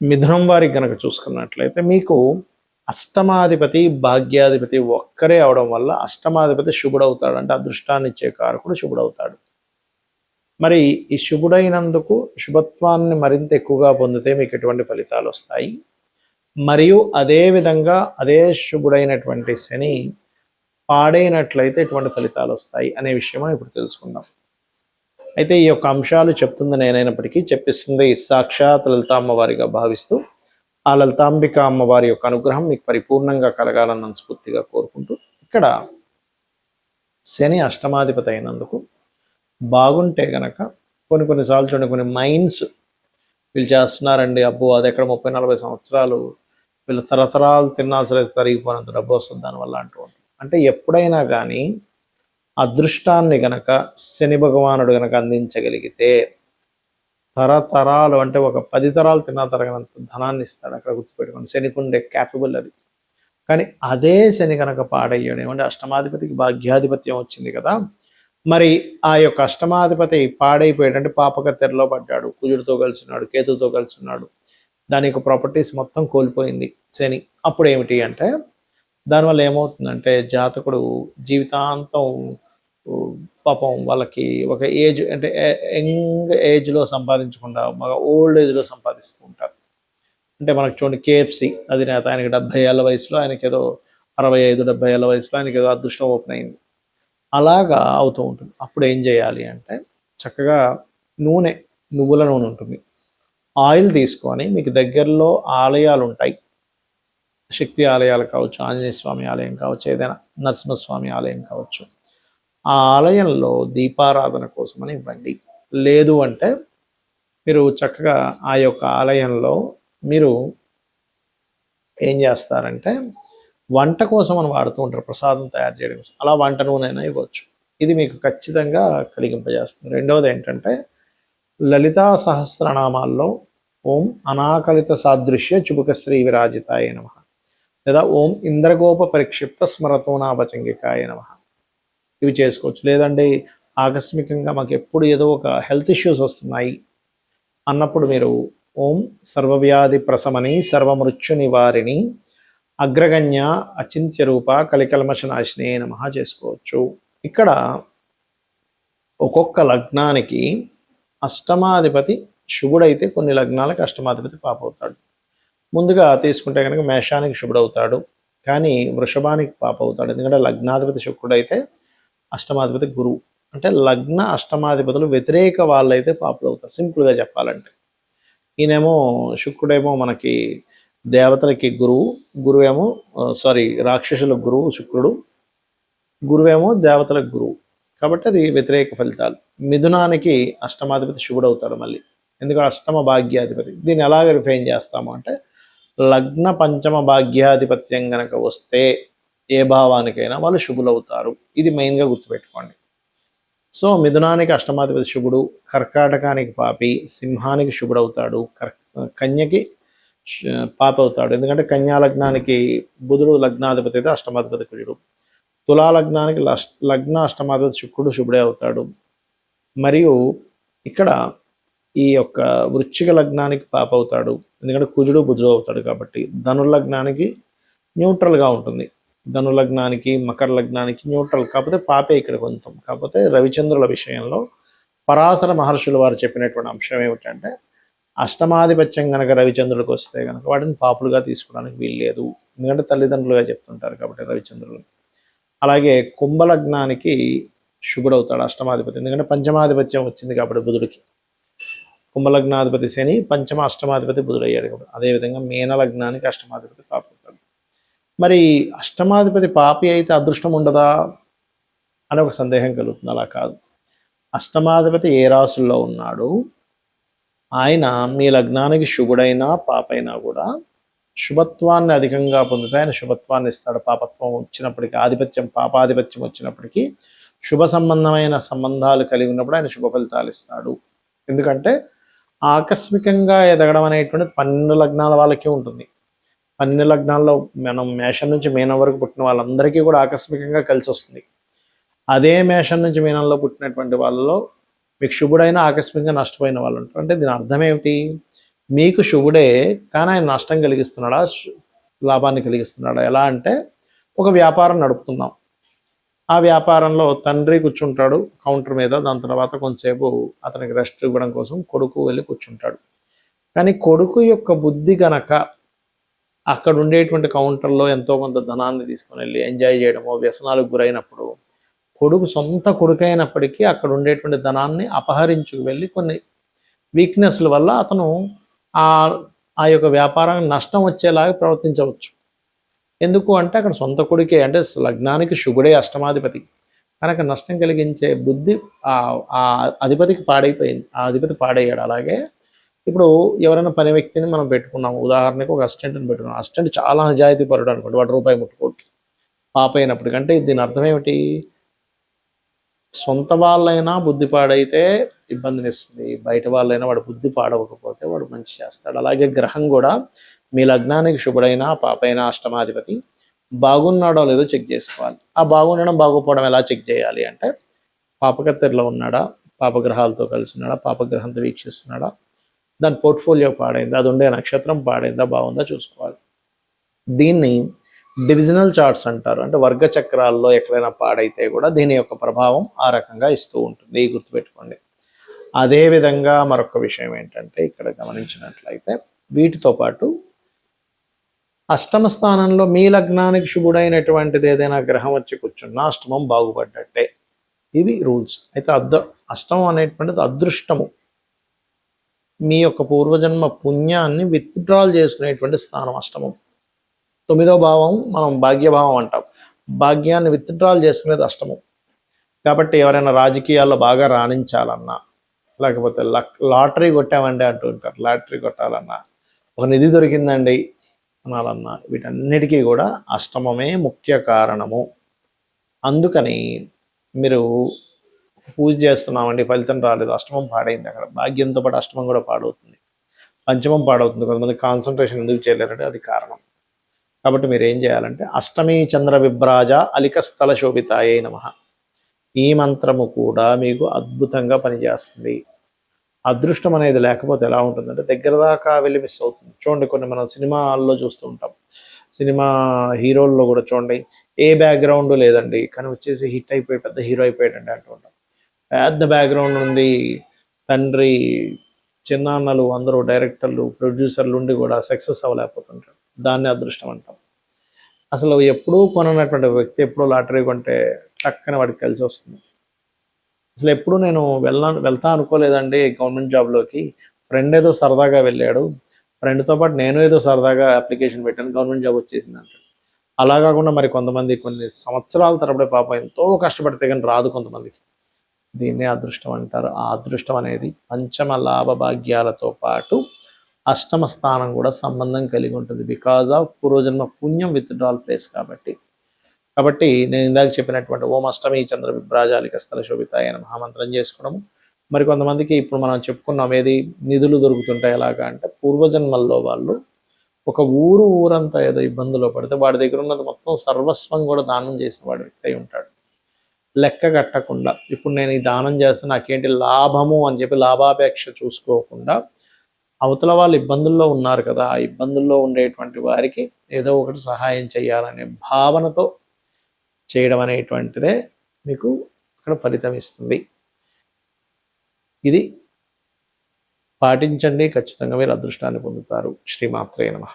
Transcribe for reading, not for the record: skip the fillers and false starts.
మిథునం వారికి గనక చూసుకున్నట్లయితే మీకు అష్టమాధిపతి భాగ్యాధిపతి ఒక్కరే అవడం వల్ల అష్టమాధిపతి శుభుడవుతాడు, అంటే అదృష్టాన్ని ఇచ్చే కారకుడు శుభుడవుతాడు. మరి ఈ శుభుడైనందుకు శుభత్వాన్ని మరింత ఎక్కువగా పొందితే మీకు ఎటువంటి ఫలితాలు వస్తాయి, మరియు అదే విధంగా అదే శుభుడైనటువంటి శని పాడైనట్లయితే ఎటువంటి ఫలితాలు వస్తాయి అనే విషయం ఇప్పుడు తెలుసుకుందాం. అయితే ఈ యొక్క అంశాలు చెప్తుంది నేనైనప్పటికీ చెప్పిస్తుంది సాక్షాత్ లలితా అమ్మవారిగా భావిస్తూ ఆ లలితాంబిక అమ్మవారి యొక్క అనుగ్రహం మీకు పరిపూర్ణంగా కలగాలని మనస్ఫూర్తిగా కోరుకుంటూ, ఇక్కడ శని అష్టమాధిపతి అయినందుకు బాగుంటే గనక కొన్నిసార్లు చూడండి, కొన్ని మైండ్స్ వీళ్ళు చేస్తున్నారండి, అబ్బో అది ఎక్కడ 30-40 సంవత్సరాలు వీళ్ళు తరతరాలు తిన్నా సరే తరిగిపోయినంత డబ్బు వస్తుంది దానివల్ల అంటూ ఉంటారు. అంటే ఎప్పుడైనా కానీ అదృష్టాన్ని గనక శని భగవానుడు గనక అందించగలిగితే తరతరాలు, అంటే ఒక 10 తరాలు తిన్నా తరగనంత ధనాన్ని ఇస్తాడు. అక్కడ గుర్తుపెట్టుకోండి, శనికి ఉండే క్యాపబుల్ అది. కానీ అదే శని కనుక పాడయ్యాడు, ఏమంటే అష్టమాధిపతికి భాగ్యాధిపత్యం వచ్చింది కదా, మరి ఆ యొక్క అష్టమాధిపతి పాడైపోయాడు, అంటే పాపకత్తెరలో పడ్డాడు, కుజుడితో కలిసి ఉన్నాడు, కేతుతో కలిసి ఉన్నాడు, దాని యొక్క ప్రాపర్టీస్ మొత్తం కోల్పోయింది శని. అప్పుడు ఏమిటి అంటే దానివల్ల ఏమవుతుందంటే జాతకుడు జీవితాంతం పాపం వాళ్ళకి ఒక ఏజ్, అంటే యంగ్ ఏజ్లో సంపాదించకుండా ఓల్డ్ ఏజ్లో సంపాదిస్తూ ఉంటారు. అంటే మనకు చూడండి, కేఎఫ్సి అధినేత, ఆయనకి 70 ఏళ్ళ వయసులో, ఆయనకి ఏదో 65-70 ఏళ్ళ వయసులో ఆయనకి ఏదో అదృష్టం ఓపెన్ అయింది. అలాగా అవుతూ ఉంటుంది. అప్పుడు ఏం చేయాలి అంటే చక్కగా నువ్వుల నూనె ఉంటుంది, ఆయిల్ తీసుకొని మీకు దగ్గరలో ఆలయాలు ఉంటాయి, శక్తి ఆలయాలు కావచ్చు, ఆంజనేయ స్వామి ఆలయం కావచ్చు, ఏదైనా నరసింహస్వామి ఆలయం కావచ్చు, ఆ ఆలయంలో దీపారాధన కోసమని ఇవ్వండి. లేదు అంటే మీరు చక్కగా ఆ యొక్క ఆలయంలో మీరు ఏం చేస్తారంటే వంట కోసం అని వాడుతూ ఉంటారు, ప్రసాదం తయారు చేయడం కోసం, అలా వంట నూనె ఇవ్వచ్చు. ఇది మీకు ఖచ్చితంగా కలిగింపజేస్తుంది. రెండవది ఏంటంటే లలితా సహస్రనామాల్లో ఓం అనాకలిత సాదృశ్య చుబుకశ్రీ విరాజితాయ నమః, లేదా ఓం ఇంద్రగోప పరిక్షిప్త స్మరతోనాభచంగికాయ నమః, ఇవి చేసుకోవచ్చు. లేదంటే ఆకస్మికంగా మాకు ఎప్పుడు ఏదో ఒక హెల్త్ ఇష్యూస్ వస్తున్నాయి అన్నప్పుడు మీరు ఓం సర్వవ్యాధి ప్రశమని సర్వమృత్యు నివారిణి అగ్రగణ్య అచింత్య రూప కలికల్మషనాశినే నమః చేసుకోవచ్చు. ఇక్కడ ఒక్కొక్క లగ్నానికి అష్టమాధిపతి శుభుడైతే కొన్ని లగ్నాలకు అష్టమాధిపతి పాపవుతాడు. ముందుగా తీసుకుంటే కనుక మేషానికి శుభుడవుతాడు, కానీ వృషభానికి పాపవుతాడు. ఎందుకంటే లగ్నాధిపతి శుక్రుడైతే అష్టమాధిపతి గురువు, అంటే లగ్న అష్టమాధిపతులు వ్యతిరేక వాళ్ళైతే పాపులు అవుతారు. సింపుల్గా చెప్పాలంటే ఈయనేమో శుక్రుడేమో మనకి దేవతలకి గురువేమో రాక్షసులకు గురువు శుక్రుడు, గురువేమో దేవతలకు గురువు, కాబట్టి అది వ్యతిరేక ఫలితాలు. మిథునానికి అష్టమాధిపతి శుభుడవుతాడు మళ్ళీ, ఎందుకంటే అష్టమ భాగ్యాధిపతి. దీన్ని ఎలాగ రిఫైన్ చేస్తాము అంటే లగ్న పంచమ భాగ్యాధిపత్యం గనక వస్తే ఏ భావానికైనా వాళ్ళు శుభులవుతారు. ఇది మెయిన్గా గుర్తుపెట్టుకోండి. సో మిథునానికి అష్టమాధిపతి శుభుడు, కర్కాటకానికి పాపి, సింహానికి శుభుడవుతాడు, కన్యకి పాపి అవుతాడు. ఎందుకంటే కన్యా లగ్నానికి బుధుడు లగ్నాధిపతి అయితే అష్టమాధిపతి కుజుడు, తులా లగ్నానికి లగ్న అష్టమాధిపతి శుక్రుడు శుభుడే అవుతాడు. మరియు ఇక్కడ ఈ యొక్క వృశ్చిక లగ్నానికి పాప అవుతాడు, ఎందుకంటే కుజుడు బుధుడు అవుతాడు. కాబట్టి ధనుర్లగ్నానికి న్యూట్రల్గా ఉంటుంది, ధనులగ్నానికి మకర లగ్నానికి న్యూట్రల్, కాకపోతే పాపే ఇక్కడ కొంచెం. కాకపోతే రవిచంద్రుల విషయంలో పరాశర మహర్షులు వారు చెప్పినటువంటి అంశం ఏమిటంటే అష్టమాధిపత్యం కనుక రవిచంద్రులకు వస్తే కనుక వాటిని పాపులుగా తీసుకోవడానికి వీల్లేదు, ఎందుకంటే తల్లిదండ్రులుగా చెప్తుంటారు కాబట్టి రవిచంద్రులు. అలాగే కుంభలగ్నానికి శుభుడవుతాడు అష్టమాధిపతి, ఎందుకంటే పంచమాధిపత్యం వచ్చింది కాబట్టి బుధుడికి. కుంభలగ్నాధిపతి శని, పంచమ అష్టమాధిపతి బుధుడు అయ్యాడు కాబట్టి. అదేవిధంగా మీనలగ్నానికి అష్టమాధిపతి పాపి అవుతాడు. మరి అష్టమాధిపతి పాపి అయితే అదృష్టం ఉండదా అని ఒక సందేహం కలుగుతుంది. అలా కాదు, అష్టమాధిపతి ఏ రాసుల్లో ఉన్నాడు, ఆయన మీ లగ్నానికి శుభుడైనా పాపైనా కూడా శుభత్వాన్ని అధికంగా పొందితే ఆయన శుభత్వాన్ని ఇస్తాడు. పాపత్వం వచ్చినప్పటికీ, పాపాధిపత్యం వచ్చినప్పటికీ శుభ సంబంధమైన సంబంధాలు కలిగి ఉన్నప్పుడు ఆయన శుభ ఫలితాలు ఇస్తాడు. ఎందుకంటే ఆకస్మికంగా ఎదగడం అనేటువంటిది 12 లగ్నాల వాళ్ళకే ఉంటుంది. 12 లగ్నాల్లో మనం మేషం నుంచి మీనం వరకు పుట్టిన వాళ్ళందరికీ కూడా ఆకస్మికంగా కలిసి వస్తుంది. అదే మేషం నుంచి మీనంలో పుట్టినటువంటి వాళ్ళలో మీకు శుభుడైన ఆకస్మికంగా నష్టపోయిన వాళ్ళు ఉంటారు. అంటే దీని అర్థం ఏమిటి, మీకు శుభుడే, కానీ ఆయన నష్టం కలిగిస్తున్నాడా, లాభాన్ని కలిగిస్తున్నాడా? ఎలా అంటే ఒక వ్యాపారం నడుపుతున్నాం. ఆ వ్యాపారంలో తండ్రి కూర్చుంటాడు కౌంటర్ మీద. దాని తర్వాత కొంతసేపు అతనికి రెస్ట్ ఇవ్వడం కోసం కొడుకు వెళ్ళి కూర్చుంటాడు. కానీ కొడుకు యొక్క బుద్ధి గనక అక్కడ ఉండేటువంటి కౌంటర్లో ఎంతో కొంత ధనాన్ని తీసుకొని వెళ్ళి ఎంజాయ్ చేయడమో, వ్యసనాలకు గురైనప్పుడు కొడుకు సొంత కొడుకైనప్పటికీ అక్కడ ఉండేటువంటి ధనాన్ని అపహరించుకు వెళ్ళి కొన్ని వీక్నెస్ల వల్ల అతను ఆ ఆ యొక్క వ్యాపారానికి నష్టం వచ్చేలాగా ప్రవర్తించవచ్చు. ఎందుకు అంటే అక్కడ సొంత కొడుకే, అంటే లగ్నానికి శుభుడే అష్టమాధిపతి కనుక నష్టం కలిగించే బుద్ధి ఆ అధిపతికి పాడైపోయింది. ఆ అధిపతి పాడయ్యాడు. అలాగే ఇప్పుడు ఎవరైనా పని వ్యక్తిని మనం పెట్టుకున్నాము, ఉదాహరణకు ఒక అసిస్టెంట్ని పెట్టుకున్నాం. అసిస్టెంట్ చాలా నిజాయితీ పరుడు అనుకోండి, వాడు రూపాయి ముట్టుకోడు పాప అయినప్పటికంటే దీని అర్థం ఏమిటి? సొంత వాళ్ళైనా బుద్ధి పాడైతే ఇబ్బందినిస్తుంది, బయట వాళ్ళైనా వాడు బుద్ధి పాడవకపోతే వాడు మంచి చేస్తాడు. అలాగే గ్రహం కూడా మీ లగ్నానికి శుభుడైనా పాపైనా అష్టమాధిపతి బాగున్నాడో లేదో చెక్ చేసుకోవాలి. ఆ బాగుండడం బాగోపోవడం ఎలా చెక్ చేయాలి అంటే పాపకత్తెరలో ఉన్నాడా, పాపగ్రహాలతో కలిసి ఉన్నాడా, పాపగ్రహంతో వీక్షిస్తున్నాడా, దాని పోర్ట్ఫోలియో పాడైందా, అది ఉండే నక్షత్రం పాడైందా, బాగుందా చూసుకోవాలి. దీన్ని డివిజనల్ చార్ట్స్ అంటారు. అంటే వర్గ చక్రాల్లో ఎక్కడైనా పాడైతే కూడా దీని యొక్క ప్రభావం ఆ రకంగా ఇస్తూ ఉంటుంది, గుర్తుపెట్టుకోండి. అదేవిధంగా మరొక విషయం ఏంటంటే ఇక్కడ గమనించినట్లయితే వీటితో పాటు అష్టమ స్థానంలో మీ లగ్నానికి శుభుడైనటువంటిది ఏదైనా గ్రహం వచ్చి కూర్చున్నా అష్టమం బాగుపడ్డట్టే. ఇవి రూల్స్. అయితే అష్టమం అనేటువంటిది అదృష్టము, మీ యొక్క పూర్వజన్మ పుణ్యాన్ని విత్డ్రాల్ చేసుకునేటువంటి స్థానం అష్టమం. 9వ భావం మనం భాగ్యభావం అంటాం. భాగ్యాన్ని విత్డ్రాల్ చేసుకునేది అష్టమం. కాబట్టి ఎవరైనా రాజకీయాల్లో బాగా రాణించాలన్నా, లేకపోతే లాటరీ కొట్టామండి అంటూ ఉంటారు, లాటరీ కొట్టాలన్నా, ఒక నిధి దొరికిందండి అనాలన్నా, వీటన్నిటికీ కూడా అష్టమమే ముఖ్య కారణము. అందుకని మీరు పూజ చేస్తున్నామండి, ఫలితం రాలేదు, అష్టమం పాడైంది. అక్కడ భాగ్యంతో పాటు అష్టమం కూడా పాడవుతుంది, పంచమం పాడవుతుంది. కొంతమంది కాన్సన్ట్రేషన్ ఎందుకు చేయలేరంటే అది కారణం. కాబట్టి మీరు ఏం చేయాలంటే అష్టమీ చంద్ర విభ్రాజ అలిక స్థల శోభితాయే నమః, ఈ మంత్రము కూడా మీకు అద్భుతంగా పనిచేస్తుంది. అదృష్టం అనేది లేకపోతే ఎలా ఉంటుందంటే దగ్గర దాకా వెళ్ళి మిస్ అవుతుంది. చూడండి, కొన్ని మనం సినిమాల్లో చూస్తూ ఉంటాం, సినిమా హీరోల్లో కూడా చూడండి, ఏ బ్యాక్గ్రౌండ్ లేదండి కానీ వచ్చేసి హిట్ అయిపోయి పెద్ద హీరో అయిపోయాడండి అంటూ ఉంటాం. పెద్ద బ్యాక్గ్రౌండ్ ఉంది, తండ్రి చిన్నాన్నలు అందరూ డైరెక్టర్లు ప్రొడ్యూసర్లు ఉండి కూడా సక్సెస్ అవ్వలేకపోతుంటారు. దాన్ని అదృష్టం అంటాం. అసలు ఎప్పుడూ కొననటువంటి వ్యక్తి ఎప్పుడూ లాటరీ కొంటే టక్కన వాడికి కలిసి వస్తుంది. అసలు ఎప్పుడు నేను వెళ్తా అనుకోలేదండి గవర్నమెంట్ జాబ్లోకి, ఫ్రెండ్ ఏదో సరదాగా వెళ్ళాడు, ఫ్రెండ్తో పాటు నేను ఏదో సరదాగా అప్లికేషన్ పెట్టాను, గవర్నమెంట్ జాబ్ వచ్చేసింది అంటాడు. అలా కాకుండా మరి కొంతమంది కొన్ని సంవత్సరాల తరబడి పాపం ఎంతో కష్టపడితే కానీ రాదు కొంతమందికి. దీన్నే అదృష్టం అంటారు. ఆ అదృష్టం అనేది పంచమ లాభ భాగ్యాలతో పాటు అష్టమ స్థానం కూడా సంబంధం కలిగి ఉంటుంది. బికాజ్ ఆఫ్ పూర్వజన్మ పుణ్యం విత్డ్రాల్ ప్లేస్ కాబట్టి నేను ఇందాక చెప్పినటువంటి ఓం అష్టమి చంద్ర విభ్రాజాలిక స్థల శోభితాయ అని మహామంత్రం చేసుకోవడము. మరి కొంతమందికి ఇప్పుడు మనం చెప్పుకున్నాం ఏది నిధులు దొరుకుతుంటాయి ఎలాగా అంటే పూర్వజన్మల్లో వాళ్ళు ఒక ఊరంతా ఏదో ఇబ్బందులో పడితే వాడి దగ్గర ఉన్నది మొత్తం సర్వస్వం కూడా దానం చేసిన వాడి వ్యక్తి అయి ఉంటాడు. లెక్క కట్టకుండా ఇప్పుడు నేను ఈ దానం చేస్తే నాకేంటి లాభము అని చెప్పి లాభాపేక్ష చూసుకోకుండా అవతల వాళ్ళు ఇబ్బందుల్లో ఉన్నారు కదా, ఆ ఇబ్బందుల్లో ఉండేటువంటి వారికి ఏదో ఒకటి సహాయం చేయాలనే భావనతో చేయడం అనేటువంటిదే మీకు ఇక్కడ ఫలితం ఇస్తుంది. ఇది పాటించండి, ఖచ్చితంగా మీరు అదృష్టాన్ని పొందుతారు. శ్రీమాత్రే నమః.